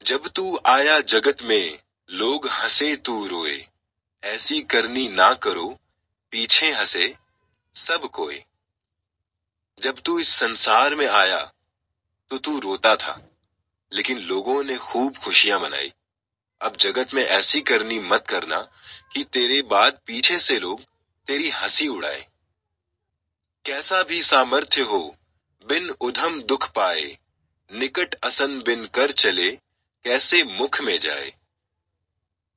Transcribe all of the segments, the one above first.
जब तू आया जगत में लोग हंसे तू रोए, ऐसी करनी ना करो पीछे हंसे सब कोई। जब तू इस संसार में आया तो तू रोता था, लेकिन लोगों ने खूब खुशियां मनाई। अब जगत में ऐसी करनी मत करना कि तेरे बाद पीछे से लोग तेरी हंसी उड़ाए। कैसा भी सामर्थ्य हो बिन उधम दुख पाए, निकट असन बिन कर चले कैसे मुख में जाए।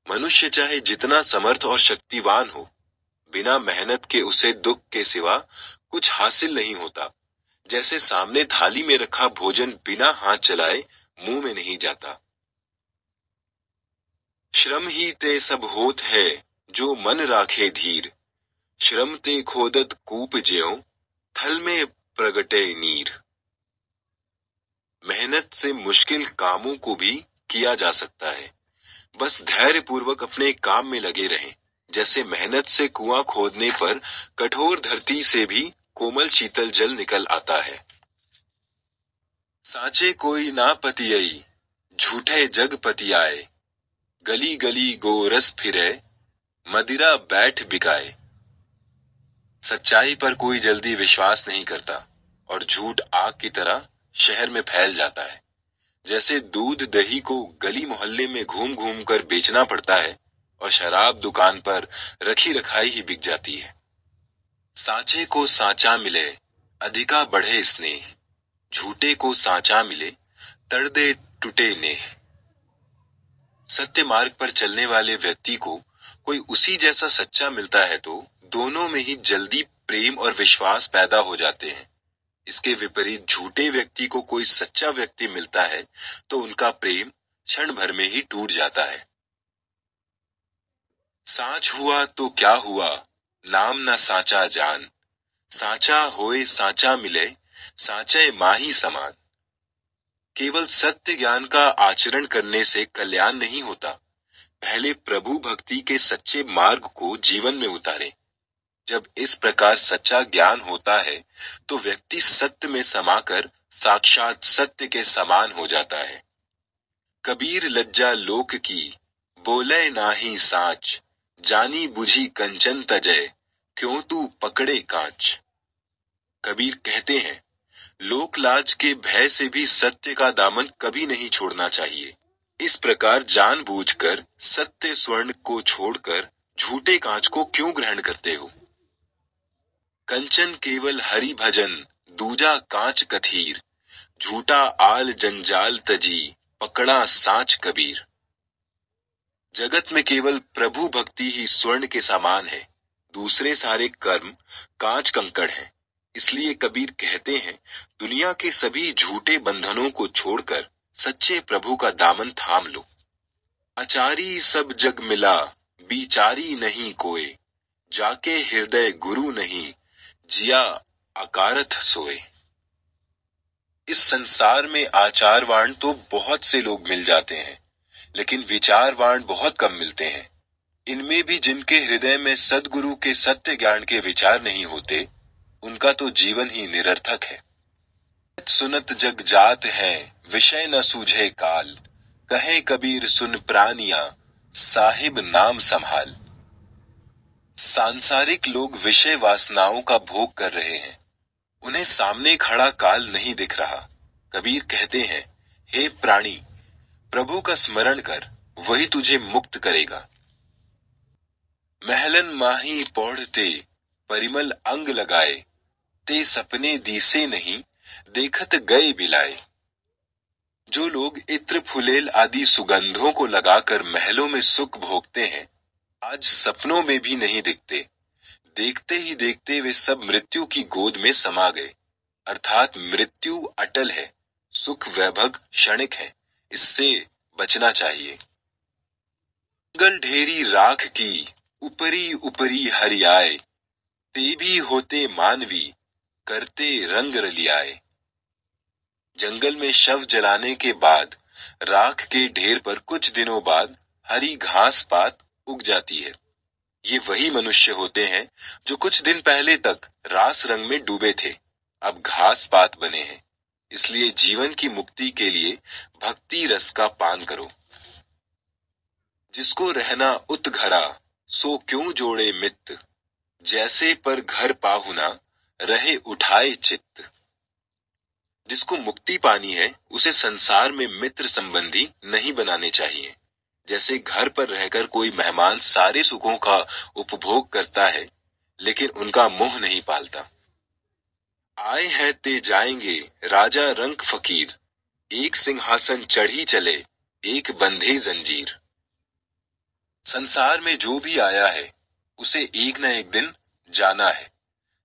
मनुष्य चाहे जितना समर्थ और शक्तिवान हो, बिना मेहनत के उसे दुख के सिवा कुछ हासिल नहीं होता। जैसे सामने थाली में रखा भोजन बिना हाथ चलाए मुंह में नहीं जाता। श्रम ही ते सब होत है जो मन राखे धीर, श्रम ते खोदत कूप ज्यों थल में प्रगटे नीर। मेहनत से मुश्किल कामों को भी किया जा सकता है, बस धैर्य पूर्वक अपने काम में लगे रहें। जैसे मेहनत से कुआं खोदने पर कठोर धरती से भी कोमल शीतल जल निकल आता है। साचे कोई ना पतियई झूठे जग पतियाए, गली गली गोरस फिरे मदिरा बैठ बिकाए। सच्चाई पर कोई जल्दी विश्वास नहीं करता और झूठ आग की तरह शहर में फैल जाता है। जैसे दूध दही को गली मोहल्ले में घूम घूम कर बेचना पड़ता है और शराब दुकान पर रखी रखाई ही बिक जाती है। साचे को साचा मिले अधिका बढ़े स्नेह, झूठे को साचा मिले तड़दे टूटे नेह। सत्य मार्ग पर चलने वाले व्यक्ति को कोई उसी जैसा सच्चा मिलता है तो दोनों में ही जल्दी प्रेम और विश्वास पैदा हो जाते हैं। इसके विपरीत झूठे व्यक्ति को कोई सच्चा व्यक्ति मिलता है तो उनका प्रेम क्षण भर में ही टूट जाता है। साच हुआ तो क्या हुआ नाम न साचा जान, साचा होए साचा मिले साचे माही समान। केवल सत्य ज्ञान का आचरण करने से कल्याण नहीं होता, पहले प्रभु भक्ति के सच्चे मार्ग को जीवन में उतारें। जब इस प्रकार सच्चा ज्ञान होता है तो व्यक्ति सत्य में समाकर साक्षात सत्य के समान हो जाता है। कबीर लज्जा लोक की बोले नाही साच, जानी बुझी कंचन तजय क्यों तू पकड़े कांच। कबीर कहते हैं, लोक लाज के भय से भी सत्य का दामन कभी नहीं छोड़ना चाहिए। इस प्रकार जानबूझकर सत्य स्वर्ण को छोड़कर झूठे कांच को क्यों ग्रहण करते हो। कंचन केवल हरि भजन दूजा कांच कथीर, झूठा आल जंजाल तजी पकड़ा साच कबीर। जगत में केवल प्रभु भक्ति ही स्वर्ण के समान है, दूसरे सारे कर्म कांच कंकड़ हैं। इसलिए कबीर कहते हैं, दुनिया के सभी झूठे बंधनों को छोड़कर सच्चे प्रभु का दामन थाम लो। आचारी सब जग मिला बिचारी नहीं कोय, जाके हृदय गुरु नहीं जिया अकारथ सोए। इस संसार में आचारवान तो बहुत से लोग मिल जाते हैं, लेकिन विचारवान बहुत कम मिलते हैं। इनमें भी जिनके हृदय में सद्गुरु के सत्य ज्ञान के विचार नहीं होते, उनका तो जीवन ही निरर्थक है। सुनत जग जात है विषय न सूझे काल, कहे कबीर सुन प्रानिया साहिब नाम संभाल। सांसारिक लोग विषय वासनाओं का भोग कर रहे हैं, उन्हें सामने खड़ा काल नहीं दिख रहा। कबीर कहते हैं, हे प्राणी, प्रभु का स्मरण कर, वही तुझे मुक्त करेगा। महलन माही पौढ़ते परिमल अंग लगाए, ते सपने दीसे नहीं देखत गए बिलाए। जो लोग इत्र फुलेल आदि सुगंधों को लगाकर महलों में सुख भोगते हैं, आज सपनों में भी नहीं दिखते। देखते ही देखते वे सब मृत्यु की गोद में समा गए। अर्थात मृत्यु अटल है, सुख वैभव क्षणिक है, इससे बचना चाहिए। जंगल ढेरी राख की ऊपरी ऊपरी हरियाए, ते भी होते मानवी करते रंग रलियाए। जंगल में शव जलाने के बाद राख के ढेर पर कुछ दिनों बाद हरी घास पात उग जाती है। ये वही मनुष्य होते हैं जो कुछ दिन पहले तक रास रंग में डूबे थे, अब घास पात बने हैं। इसलिए जीवन की मुक्ति के लिए भक्ति रस का पान करो। जिसको रहना उत घरा, सो क्यों जोड़े मित्त, जैसे पर घर पाहुना, रहे उठाए चित्त। जिसको मुक्ति पानी है, उसे संसार में मित्र संबंधी नहीं बनाने चाहिए। जैसे घर पर रहकर कोई मेहमान सारे सुखों का उपभोग करता है, लेकिन उनका मोह नहीं पालता। आए हैं ते जाएंगे, राजा रंक फकीर, एक सिंहासन चढ़ी चले, एक बंधे जंजीर। संसार में जो भी आया है, उसे एक न एक दिन जाना है,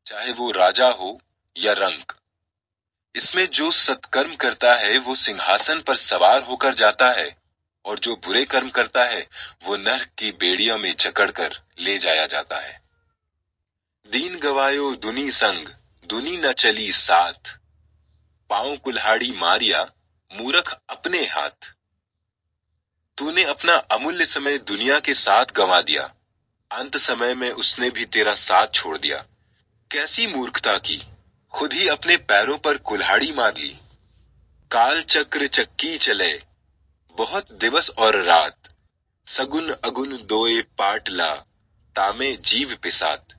चाहे वो राजा हो या रंक। इसमें जो सत्कर्म करता है वो सिंहासन पर सवार होकर जाता है, और जो बुरे कर्म करता है वो नरक की बेड़ियों में जकड़कर ले जाया जाता है। दीन गवायो दुनी संग, दुनी न चली साथ, पांव कुल्हाड़ी मारिया, मूर्ख अपने हाथ। तूने अपना अमूल्य समय दुनिया के साथ गंवा दिया, अंत समय में उसने भी तेरा साथ छोड़ दिया। कैसी मूर्खता की, खुद ही अपने पैरों पर कुल्हाड़ी मार ली। काल चक्र चक्की चले, बहुत दिवस और रात, सगुन अगुन दोए पाटला, तामे जीव पिसात।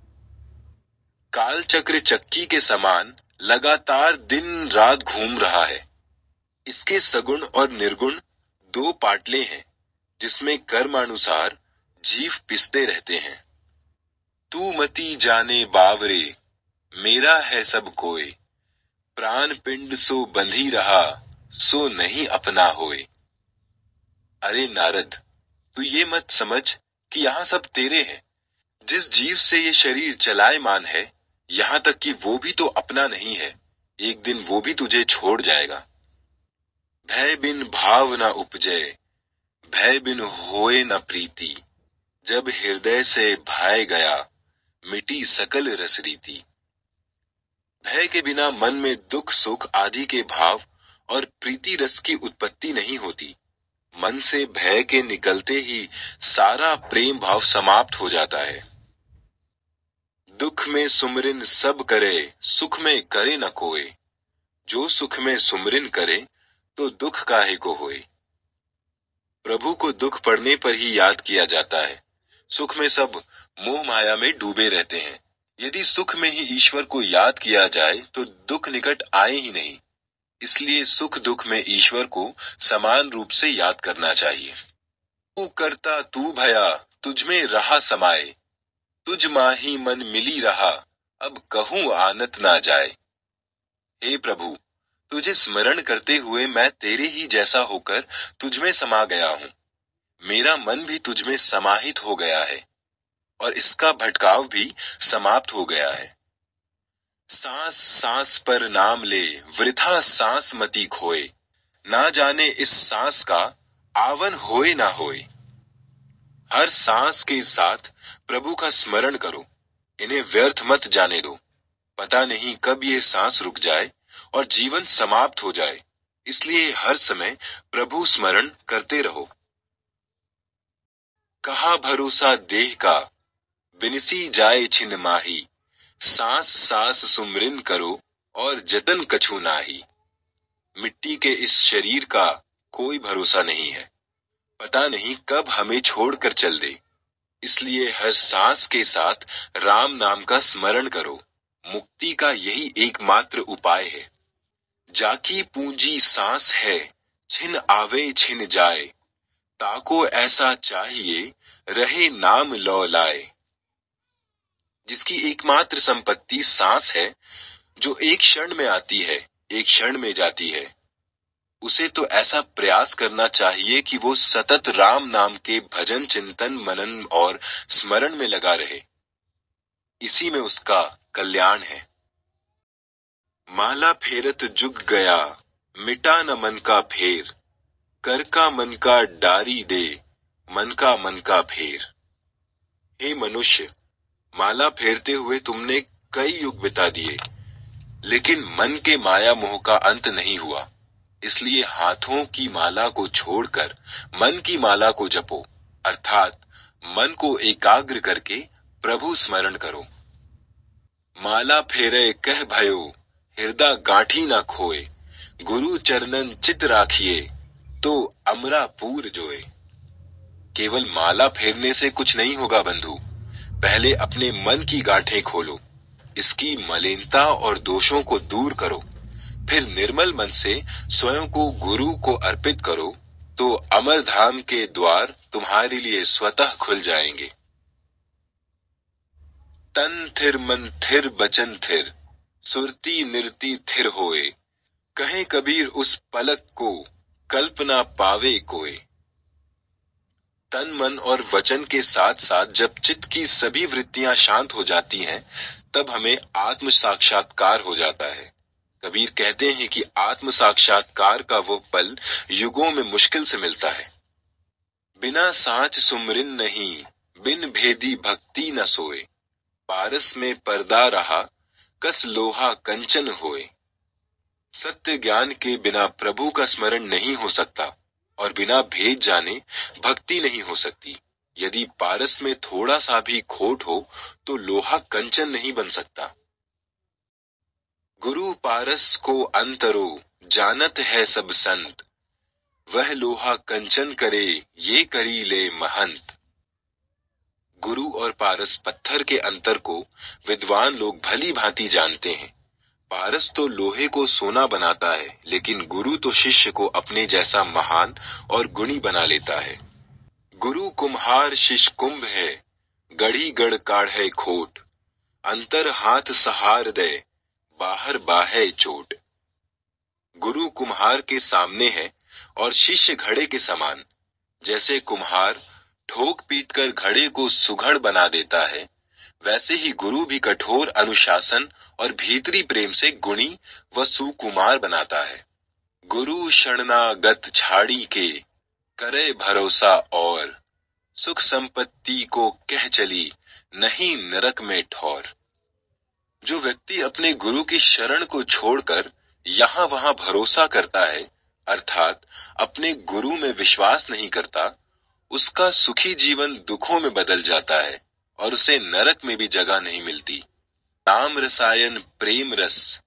काल चक्र चक्की के समान लगातार दिन रात घूम रहा है। इसके सगुण और निर्गुण दो पाटले हैं, जिसमें कर्मानुसार जीव पिसते रहते हैं। तू मती जाने बावरे, मेरा है सब कोय, प्राण पिंड सो बंधी रहा, सो नहीं अपना होए। अरे नारद, तू ये मत समझ कि यहाँ सब तेरे हैं। जिस जीव से ये शरीर चलायमान है, यहाँ तक कि वो भी तो अपना नहीं है। एक दिन वो भी तुझे छोड़ जाएगा। भय बिन भाव न उपजे, भय बिन होए न प्रीति, जब हृदय से भय गया, मिटी सकल रसरीति। भय के बिना मन में दुख सुख आदि के भाव और प्रीति रस की उत्पत्ति नहीं होती। मन से भय के निकलते ही सारा प्रेम भाव समाप्त हो जाता है। दुख में सुमरिन सब करे, सुख में करे न कोई, जो सुख में सुमरिन करे, तो दुख काहे को होए। प्रभु को दुख पड़ने पर ही याद किया जाता है। सुख में सब मोह माया में डूबे रहते हैं। यदि सुख में ही ईश्वर को याद किया जाए तो दुख निकट आए ही नहीं। इसलिए सुख दुख में ईश्वर को समान रूप से याद करना चाहिए। तू करता तू भया, तुझ में रहा समाए, तुझ माही मन मिली रहा, अब कहूं आनत ना जाए। हे प्रभु, तुझे स्मरण करते हुए मैं तेरे ही जैसा होकर तुझ में समा गया हूं। मेरा मन भी तुझ में समाहित हो गया है, और इसका भटकाव भी समाप्त हो गया है। सांस सांस पर नाम ले, वृथा सांस मति खोए, ना जाने इस सांस का आवन होए ना होए। हर सांस के साथ प्रभु का स्मरण करो, इन्हें व्यर्थ मत जाने दो। पता नहीं कब ये सांस रुक जाए और जीवन समाप्त हो जाए, इसलिए हर समय प्रभु स्मरण करते रहो। कहा भरोसा देह का, बिनसी जाए छिन माही, सांस सांस सुमरिन करो और जतन कछु नाही। मिट्टी के इस शरीर का कोई भरोसा नहीं है, पता नहीं कब हमें छोड़कर चल दे। इसलिए हर सांस के साथ राम नाम का स्मरण करो। मुक्ति का यही एकमात्र उपाय है। जाकी पूंजी सांस है, छिन आवे छिन जाए, ताको ऐसा चाहिए, रहे नाम लौ लाए। जिसकी एकमात्र संपत्ति सांस है, जो एक क्षण में आती है, एक क्षण में जाती है, उसे तो ऐसा प्रयास करना चाहिए कि वो सतत राम नाम के भजन चिंतन मनन और स्मरण में लगा रहे। इसी में उसका कल्याण है। माला फेरत जुग गया, मिटा न मन का फेर, कर का मन का डारी दे, मन का फेर। हे मनुष्य, माला फेरते हुए तुमने कई युग बिता दिए, लेकिन मन के माया मोह का अंत नहीं हुआ। इसलिए हाथों की माला को छोड़कर मन की माला को जपो, अर्थात मन को एकाग्र करके प्रभु स्मरण करो। माला फेरे कह भयो, हृदय गांठी ना खोए, गुरु चरणन चित राखिए, तो अमरापुर जोए। केवल माला फेरने से कुछ नहीं होगा बंधु, पहले अपने मन की गांठें खोलो, इसकी मलिनता और दोषों को दूर करो, फिर निर्मल मन से स्वयं को गुरु को अर्पित करो, तो अमर धाम के द्वार तुम्हारे लिए स्वतः खुल जाएंगे। तन थिर मन थिर बचन थिर, सुरती निरती थिर होए, कहे कबीर उस पलक को, कल्पना पावे कोय। तन मन और वचन के साथ साथ जब चित्त की सभी वृत्तियां शांत हो जाती हैं, तब हमें आत्म साक्षात्कार हो जाता है। कबीर कहते हैं कि आत्म साक्षात्कार का वो पल युगों में मुश्किल से मिलता है। बिना साच सुमरिन नहीं, बिन भेदी भक्ति न सोए, पारस में पर्दा रहा, कस लोहा कंचन होए। सत्य ज्ञान के बिना प्रभु का स्मरण नहीं हो सकता, और बिना भेद जाने भक्ति नहीं हो सकती। यदि पारस में थोड़ा सा भी खोट हो, तो लोहा कंचन नहीं बन सकता। गुरु पारस को अंतरो, जानत है सब संत, वह लोहा कंचन करे, ये करी ले महंत। गुरु और पारस पत्थर के अंतर को विद्वान लोग भली भांति जानते हैं। पारस तो लोहे को सोना बनाता है, लेकिन गुरु तो शिष्य को अपने जैसा महान और गुणी बना लेता है। गुरु कुम्हार शिष्य कुंभ है, गढ़ी गढ़ काढ़े खोट, अंतर हाथ सहार दे, बाहर बाहे चोट। गुरु कुम्हार के सामने है और शिष्य घड़े के समान। जैसे कुम्हार ठोक पीट कर घड़े को सुघड़ बना देता है, वैसे ही गुरु भी कठोर अनुशासन और भीतरी प्रेम से गुणी व सुकुमार बनाता है। गुरु शरणागत झाड़ी के, करे भरोसा और, सुख संपत्ति को कह चली, नहीं नरक में ठौर। जो व्यक्ति अपने गुरु की शरण को छोड़कर यहाँ वहां भरोसा करता है, अर्थात अपने गुरु में विश्वास नहीं करता, उसका सुखी जीवन दुखों में बदल जाता है और उसे नरक में भी जगह नहीं मिलती। नाम रसायन प्रेम रस,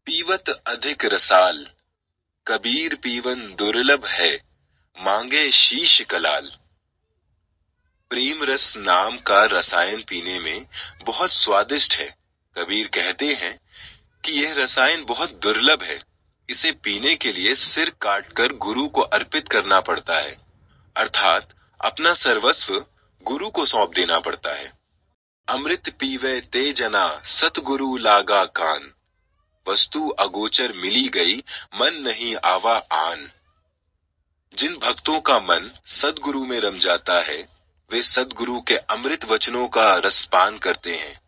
पीवत अधिक रसाल, कबीर पीवन दुर्लभ है, मांगे शीश कलाल। प्रेम रस नाम का रसायन पीने में बहुत स्वादिष्ट है। कबीर कहते हैं कि यह रसायन बहुत दुर्लभ है, इसे पीने के लिए सिर काटकर गुरु को अर्पित करना पड़ता है, अर्थात अपना सर्वस्व गुरु को सौंप देना पड़ता है। अमृत पीवे ते जना, सतगुरु लागा कान, वस्तु अगोचर मिली गई, मन नहीं आवा आन। जिन भक्तों का मन सदगुरु में रम जाता है, वे सदगुरु के अमृत वचनों का रसपान करते हैं।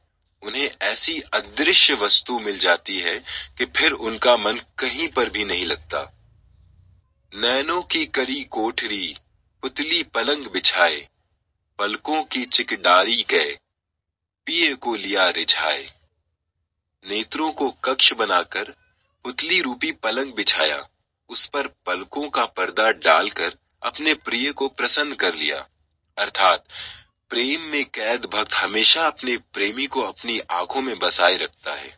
उन्हें ऐसी अदृश्य वस्तु मिल जाती है कि फिर उनका मन कहीं पर भी नहीं लगता। नैनों की करी कोठरी, पुतली पलंग बिछाए, पलकों की चिकडारी गए, पिए को लिया रिझाए। नेत्रों को कक्ष बनाकर पुतली रूपी पलंग बिछाया, उस पर पलकों का पर्दा डालकर अपने प्रिय को प्रसन्न कर लिया। अर्थात प्रेम में कैद भक्त हमेशा अपने प्रेमी को अपनी आंखों में बसाए रखता है।